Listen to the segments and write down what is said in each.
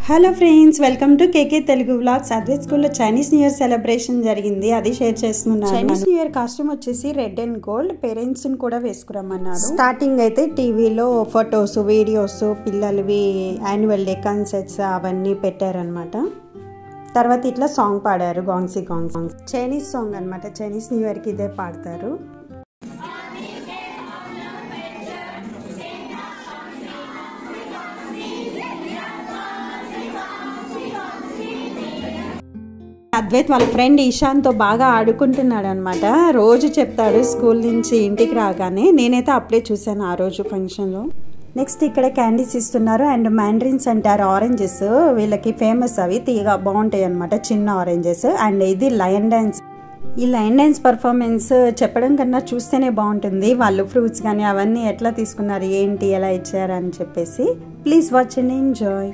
Hello friends, welcome to KK Telugu vlogs. Advait స్కూల్లో Chinese new year celebration జరిగింది, అది share చేస్తున్నాను. చైనీస్ న్యూ ఇయర్ కాస్ట్యూమ్ వచ్చేసి రెడ్ అండ్ గోల్డ్. పేరెంట్స్ ని కూడా వేసుకురమ్మన్నారు. స్టార్టింగ్ అయితే టీవీలో ఫొటోస్, వీడియోస్, పిల్లలవి యాన్యువల్ డే కన్సర్ట్స్ అవన్నీ పెట్టారనమాట. తర్వాత ఇట్లా సాంగ్ పాడారు, గాంగ్సీ గాంగ్ సాంగ్, చైనీస్ సాంగ్ అనమాట. చైనీస్ న్యూ ఇయర్కి ఇదే పాడతారు. అద్వైత్ వాళ్ళ ఫ్రెండ్ ఈశాన్తో బాగా ఆడుకుంటున్నాడు అనమాట. రోజు చెప్తాడు స్కూల్ నుంచి ఇంటికి రాగానే. నేనైతే అప్పుడే చూశాను ఆ రోజు ఫంక్షన్లో. నెక్స్ట్ ఇక్కడ క్యాండీస్ ఇస్తున్నారు అండ్ మ్యాండ్రిన్స్ అంటారు, ఆరెంజెస్. వీళ్ళకి ఫేమస్, అవి తీయగా బాగుంటాయి అనమాట, చిన్న ఆరెంజెస్. అండ్ ఇది లయన్ డాన్స్. ఈ లయన్ డాన్స్ పర్ఫార్మెన్స్ చెప్పడం కన్నా చూస్తేనే బాగుంటుంది. వాళ్ళు ఫ్రూట్స్ కానీ అవన్నీ ఎట్లా తీసుకున్నారు, ఏంటి, ఎలా ఇచ్చారు అని చెప్పేసి. Please watch and enjoy.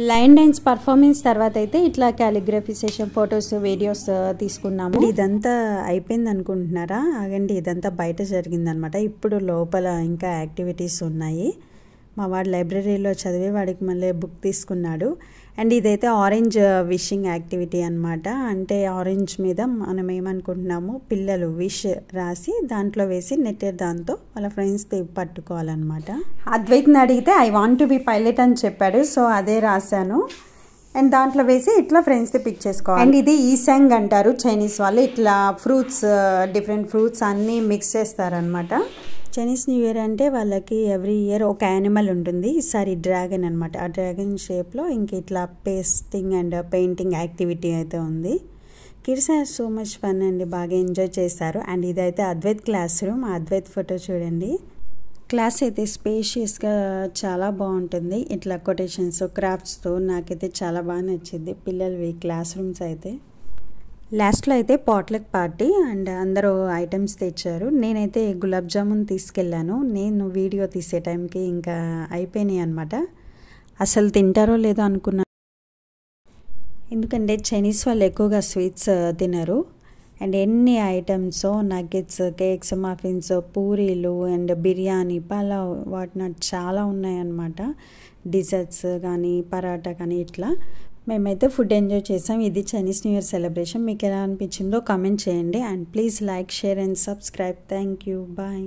Line dance performance తర్వాత అయితే ఇట్లా క్యాలిగ్రఫీ సెషన్, ఫొటోస్, వీడియోస్ తీసుకున్నాము. ఇదంతా అయిపోయింది అనుకుంటున్నారా? ఆగండి, ఇదంతా బయట జరిగిందనమాట. ఇప్పుడు లోపల ఇంకా యాక్టివిటీస్ ఉన్నాయి. మా వాడు లైబ్రరీలో చదివేవాడికి మళ్ళీ బుక్ తీసుకున్నాడు. అండ్ ఇదైతే ఆరెంజ్ విషింగ్ యాక్టివిటీ అనమాట. అంటే ఆరెంజ్ మీద మనం ఏమనుకుంటున్నాము, పిల్లలు విష్ రాసి దాంట్లో వేసి నెట్టర్ దాంతో వాళ్ళ ఫ్రెండ్స్ పట్టుకోవాలన్నమాట. అద్వైత్ని అడిగితే I want to be pilot అని చెప్పాడు. సో అదే రాశాను. అండ్ దాంట్లో వేసి ఇట్లా ఫ్రెండ్స్ని పిక్ చేసుకోవాలి. అండ్ ఇది ఈసాంగ్ అంటారు చైనీస్ వాళ్ళు. ఇట్లా ఫ్రూట్స్, డిఫరెంట్ ఫ్రూట్స్ అన్నీ మిక్స్ చేస్తారనమాట. చైనీస్ న్యూ ఇయర్ అంటే వాళ్ళకి ఎవ్రీ ఇయర్ ఒక యానిమల్ ఉంటుంది. ఈసారి డ్రాగన్ అనమాట. ఆ డ్రాగన్ షేప్లో ఇంక ఇట్లా పేస్టింగ్ అండ్ పెయింటింగ్ యాక్టివిటీ అయితే ఉంది. Kids have so much fun అండి, బాగా ఎంజాయ్ చేశారు. అండ్ ఇదైతే Advait classroom. Advait photo చూడండి. క్లాస్ అయితే స్పేషియస్గా చాలా బాగుంటుంది. ఇట్లా కొటేషన్స్, క్రాఫ్ట్స్తో నాకైతే చాలా బాగా నచ్చింది పిల్లలవి క్లాస్ రూమ్స్ అయితే. లాస్ట్లో అయితే పాట్లక్ పార్టీ అండ్ అందరూ ఐటమ్స్ తెచ్చారు. నేనైతే గులాబ్ జామున్ తీసుకెళ్ళాను. నేను వీడియో తీసే టైంకి ఇంకా అయిపోయినాయి అనమాట. అసలు తింటారో లేదో అనుకున్నాను, ఎందుకంటే చైనీస్ వాళ్ళు ఎక్కువగా స్వీట్స్ తినరు. అండ్ ఎన్ని ఐటమ్స్, నగ్గెట్స్, కేక్స్, మఫిన్స్, పూరీలు అండ్ బిర్యానీ, పలావ్, వాటినాట్ చాలా ఉన్నాయన్నమాట. డిజర్ట్స్ కానీ, పరాటా కానీ ఇట్లా. మేమైతే ఫుడ్ ఎంజాయ్ చేసాం. ఇది చైనీస్ న్యూ ఇయర్ సెలబ్రేషన్. మీకు ఎలా అనిపించిందో కామెంట్ చేయండి. And please like, share and subscribe. Thank you. Bye.